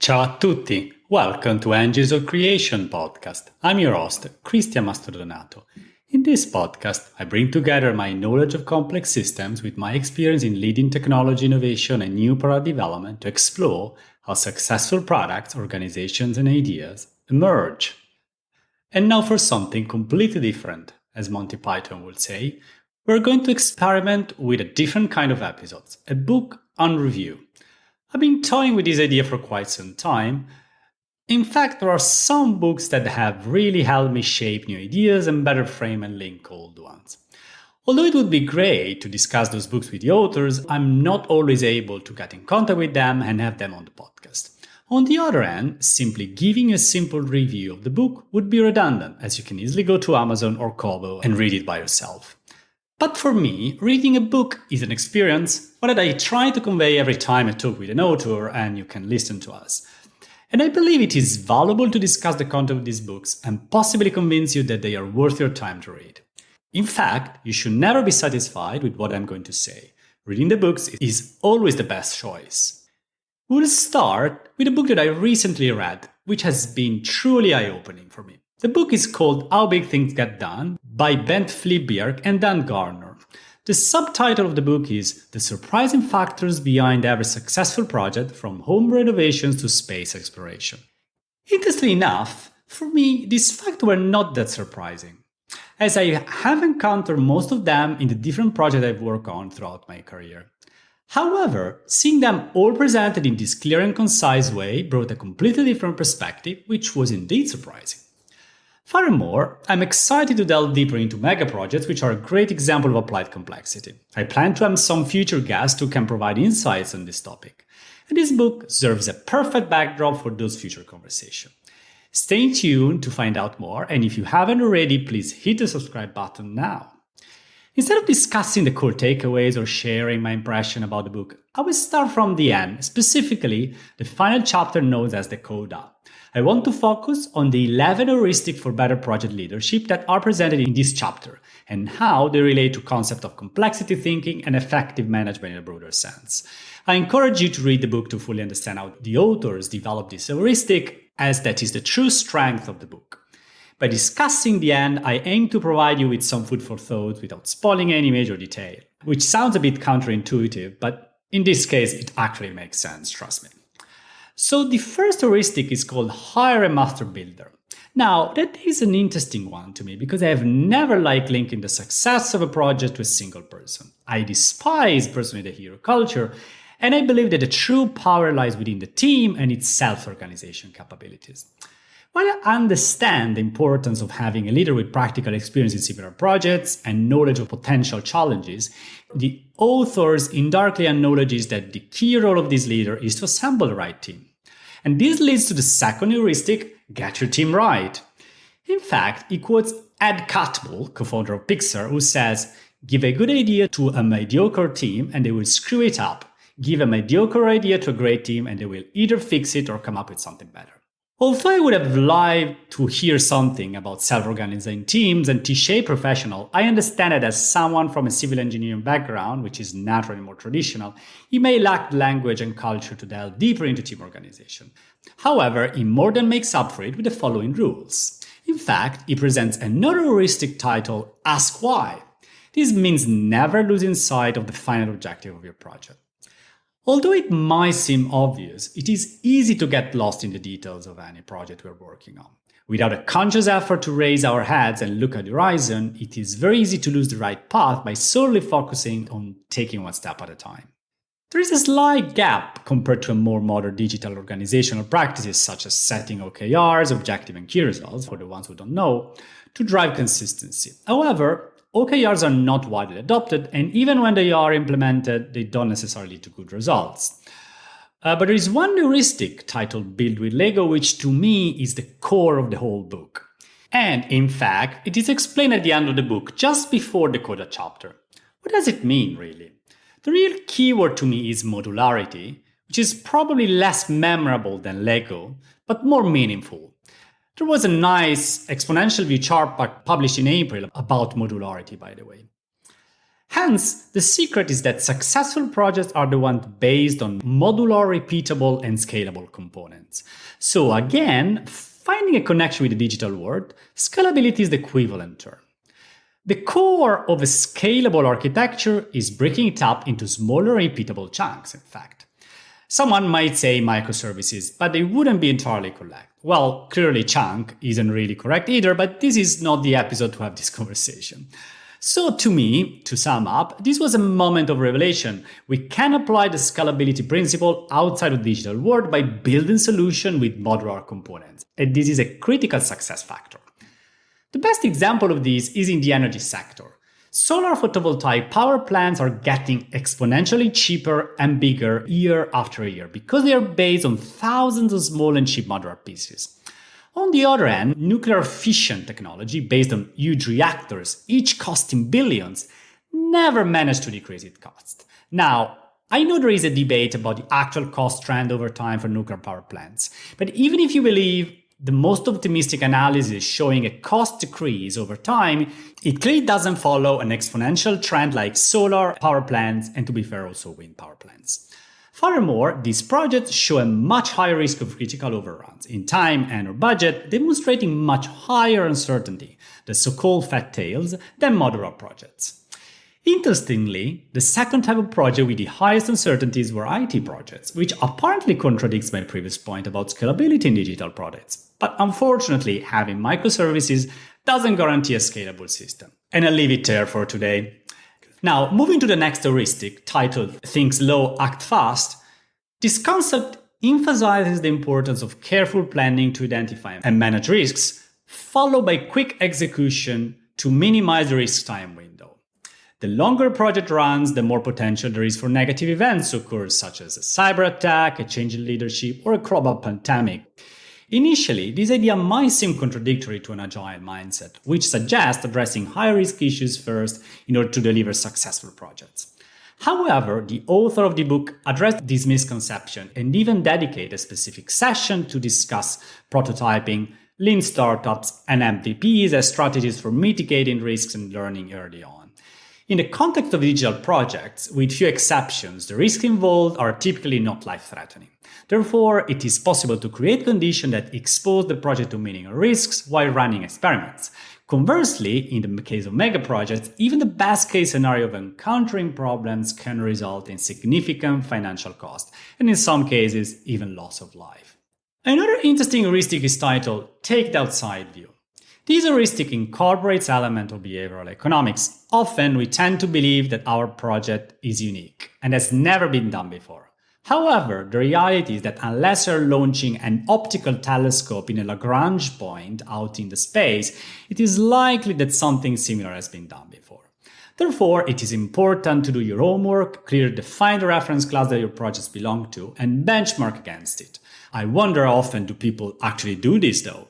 Ciao a tutti, welcome to Engines of Creation podcast. I'm your host, Cristian Mastrodonato. In this podcast, I bring together my knowledge of complex systems with my experience in leading technology innovation and new product development to explore how successful products, organizations, and ideas emerge. And now for something completely different, as Monty Python would say, we're going to experiment with a different kind of episodes, a book UnReview. I've been toying with this idea for quite some time. In fact, there are some books that have really helped me shape new ideas and better frame and link old ones. Although it would be great to discuss those books with the authors, I'm not always able to get in contact with them and have them on the podcast. On the other hand, simply giving a simple review of the book would be redundant, as you can easily go to Amazon or Kobo and read it by yourself. But for me, reading a book is an experience that I try to convey every time I talk with an author and you can listen to us. And I believe it is valuable to discuss the content of these books and possibly convince you that they are worth your time to read. In fact, you should never be satisfied with what I'm going to say. Reading the books is always the best choice. We'll start with a book that I recently read, which has been truly eye-opening for me. The book is called How Big Things Get Done by Flyvbjerg and Gardner. The subtitle of the book is The Surprising Factors Behind Every Successful Project from Home Renovations to Space Exploration. Interestingly enough, for me, these facts were not that surprising, as I have encountered most of them in the different projects I've worked on throughout my career. However, seeing them all presented in this clear and concise way brought a completely different perspective, which was indeed surprising. Furthermore, I'm excited to delve deeper into megaprojects, which are a great example of applied complexity. I plan to have some future guests who can provide insights on this topic, and this book serves a perfect backdrop for those future conversations. Stay tuned to find out more, and if you haven't already, please hit the subscribe button now. Instead of discussing the core takeaways or sharing my impression about the book, I will start from the end, specifically the final chapter known as the Coda. I want to focus on the 11 heuristics for better project leadership that are presented in this chapter and how they relate to concept of complexity thinking and effective management in a broader sense. I encourage you to read the book to fully understand how the authors developed this heuristic, as that is the true strength of the book. By discussing the end, I aim to provide you with some food for thought without spoiling any major detail, which sounds a bit counterintuitive, but in this case, it actually makes sense, trust me. So the first heuristic is called Hire a Master Builder. Now, that is an interesting one to me because I have never liked linking the success of a project to a single person. I despise personally the hero culture, and I believe that the true power lies within the team and its self-organization capabilities. While I understand the importance of having a leader with practical experience in similar projects and knowledge of potential challenges, the authors indirectly acknowledges that the key role of this leader is to assemble the right team. And this leads to the second heuristic, get your team right. In fact, he quotes Ed Catmull, co-founder of Pixar, who says, give a good idea to a mediocre team and they will screw it up. Give a mediocre idea to a great team and they will either fix it or come up with something better. Although I would have liked to hear something about self-organizing teams and T-shaped professional, I understand that as someone from a civil engineering background, which is naturally more traditional, he may lack language and culture to delve deeper into team organization. However, he more than makes up for it with the following rules. In fact, he presents another heuristic titled Ask Why. This means never losing sight of the final objective of your project. Although it might seem obvious, it is easy to get lost in the details of any project we're working on. Without a conscious effort to raise our heads and look at the horizon, it is very easy to lose the right path by solely focusing on taking one step at a time. There is a slight gap compared to a more modern digital organizational practices such as setting OKRs, objective and key results, for the ones who don't know, to drive consistency. However, OKRs are not widely adopted, and even when they are implemented, they don't necessarily lead to good results. But there is one heuristic titled Build with Lego, which to me is the core of the whole book. And in fact, it is explained at the end of the book, just before the Coda chapter. What does it mean, really? The real keyword to me is modularity, which is probably less memorable than Lego, but more meaningful. There was a nice exponential view chart published in April about modularity, by the way. Hence, the secret is that successful projects are the ones based on modular, repeatable, and scalable components. So again, finding a connection with the digital world, scalability is the equivalent term. The core of a scalable architecture is breaking it up into smaller, repeatable chunks, in fact. Someone might say microservices, but they wouldn't be entirely correct. Well, clearly chunk isn't really correct either, but this is not the episode to have this conversation. So to me, to sum up, this was a moment of revelation. We can apply the scalability principle outside of the digital world by building solutions with modular components. And this is a critical success factor. The best example of this is in the energy sector. Solar photovoltaic power plants are getting exponentially cheaper and bigger year after year because they are based on thousands of small and cheap modular pieces. On the other hand, nuclear fission technology based on huge reactors, each costing billions, never managed to decrease its cost. Now, I know there is a debate about the actual cost trend over time for nuclear power plants, but even if you believe the most optimistic analysis showing a cost decrease over time, it clearly doesn't follow an exponential trend like solar power plants and, to be fair, also wind power plants. Furthermore, these projects show a much higher risk of critical overruns in time and/or budget, demonstrating much higher uncertainty, the so-called fat tails, than modular projects. Interestingly, the second type of project with the highest uncertainties were IT projects, which apparently contradicts my previous point about scalability in digital products. But unfortunately, having microservices doesn't guarantee a scalable system. And I'll leave it there for today. Now, moving to the next heuristic, titled Think Slow, Act Fast, this concept emphasizes the importance of careful planning to identify and manage risks, followed by quick execution to minimize the risk time window. The longer a project runs, the more potential there is for negative events to occur, such as a cyber attack, a change in leadership, or a global pandemic. Initially, this idea might seem contradictory to an agile mindset, which suggests addressing high-risk issues first in order to deliver successful projects. However, the author of the book addressed this misconception and even dedicated a specific session to discuss prototyping, lean startups, and MVPs as strategies for mitigating risks and learning early on. In the context of digital projects, with few exceptions, the risks involved are typically not life-threatening. Therefore, it is possible to create conditions that expose the project to minimal risks while running experiments. Conversely, in the case of megaprojects, even the best-case scenario of encountering problems can result in significant financial cost, and in some cases, even loss of life. Another interesting heuristic is titled Take the Outside View. This heuristic incorporates elements of behavioral economics. Often, we tend to believe that our project is unique and has never been done before. However, the reality is that unless you're launching an optical telescope in a Lagrange point out in the space, it is likely that something similar has been done before. Therefore, it is important to do your homework, clearly define the reference class that your projects belong to, and benchmark against it. I wonder how often do people actually do this though?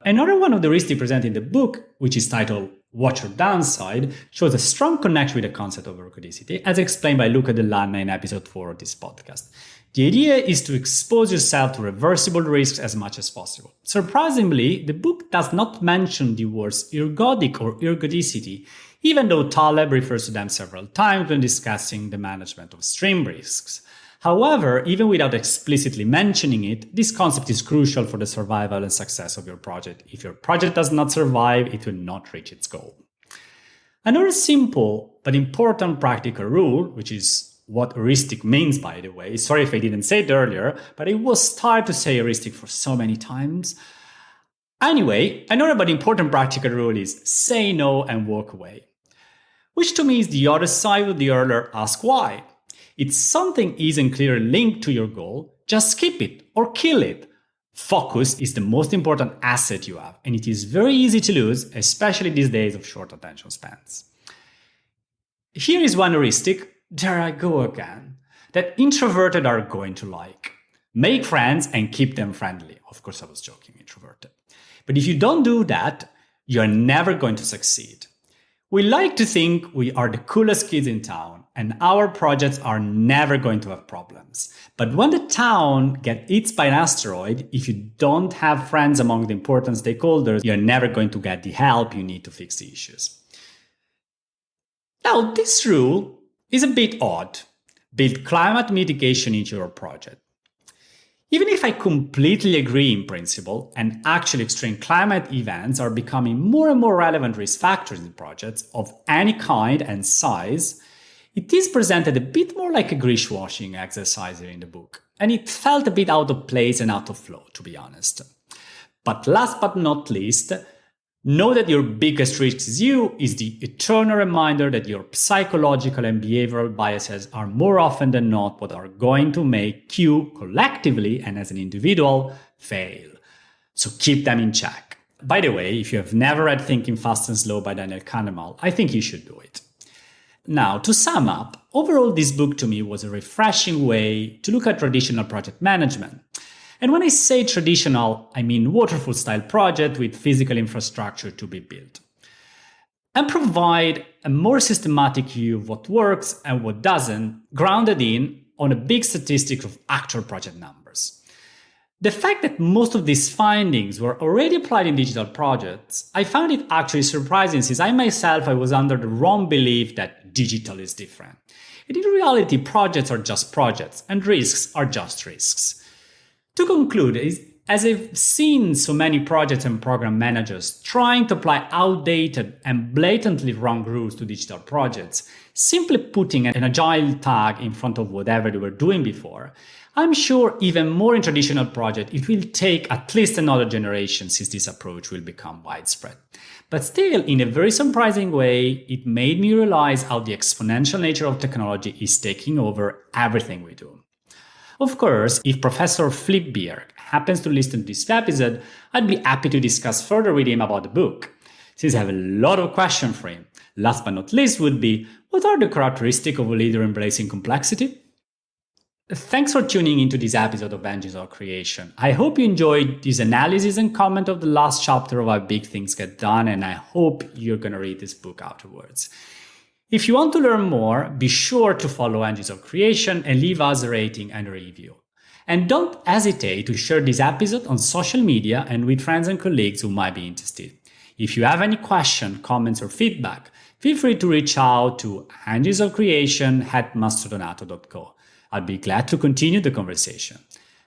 Another one of the heuristics presented in the book, which is titled Watch Your Downside, shows a strong connection with the concept of ergodicity, as explained by Luca Dell'Anna in episode 4 of this podcast. The idea is to expose yourself to reversible risks as much as possible. Surprisingly, the book does not mention the words ergodic or ergodicity, even though Taleb refers to them several times when discussing the management of extreme risks. However, even without explicitly mentioning it, this concept is crucial for the survival and success of your project. If your project does not survive, it will not reach its goal. Another simple but important practical rule, which is what heuristic means, by the way, sorry if I didn't say it earlier, but I was tired to say heuristic for so many times. Anyway, another but important practical rule is say no and walk away, which to me is the other side of the earlier ask why. If something isn't clearly linked to your goal, just skip it or kill it. Focus is the most important asset you have, and it is very easy to lose, especially these days of short attention spans. Here is one heuristic, there I go again, that introverted are going to like. Make friends and keep them friendly. Of course, I was joking, introverted. But if you don't do that, you're never going to succeed. We like to think we are the coolest kids in town, and our projects are never going to have problems. But when the town gets hit by an asteroid, if you don't have friends among the important stakeholders, you're never going to get the help you need to fix the issues. Now, this rule is a bit odd. Build climate mitigation into your project. Even if I completely agree in principle, and actually extreme climate events are becoming more and more relevant risk factors in projects of any kind and size, it is presented a bit more like a grease-washing exercise here in the book, and it felt a bit out of place and out of flow, to be honest. But last but not least, know that your biggest risk is the eternal reminder that your psychological and behavioral biases are more often than not what are going to make you collectively and as an individual fail. So keep them in check. By the way, if you have never read Thinking Fast and Slow by Daniel Kahneman, I think you should do it. Now, to sum up, overall this book to me was a refreshing way to look at traditional project management. And when I say traditional, I mean waterfall style project with physical infrastructure to be built. And provide a more systematic view of what works and what doesn't, grounded on a big statistic of actual project numbers. The fact that most of these findings were already applied in digital projects, I found it actually surprising since I was under the wrong belief that digital is different. And in reality, projects are just projects and risks are just risks. To conclude, as I've seen so many projects and program managers trying to apply outdated and blatantly wrong rules to digital projects, simply putting an agile tag in front of whatever they were doing before, I'm sure even more in traditional projects, it will take at least another generation since this approach will become widespread. But still, in a very surprising way, it made me realize how the exponential nature of technology is taking over everything we do. Of course, if Professor Flyvbjerg happens to listen to this episode, I'd be happy to discuss further with him about the book, since I have a lot of questions for him. Last but not least would be, what are the characteristics of a leader embracing complexity? Thanks for tuning into this episode of Engines of Creation. I hope you enjoyed this analysis and comment of the last chapter of How Big Things Get Done, and I hope you're going to read this book afterwards. If you want to learn more, be sure to follow Engines of Creation and leave us a rating and a review. And don't hesitate to share this episode on social media and with friends and colleagues who might be interested. If you have any questions, comments, or feedback, feel free to reach out to enginesofcreation@mastrodonato.co. I'll be glad to continue the conversation.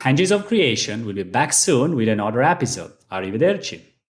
Engines of Creation will be back soon with another episode. Arrivederci.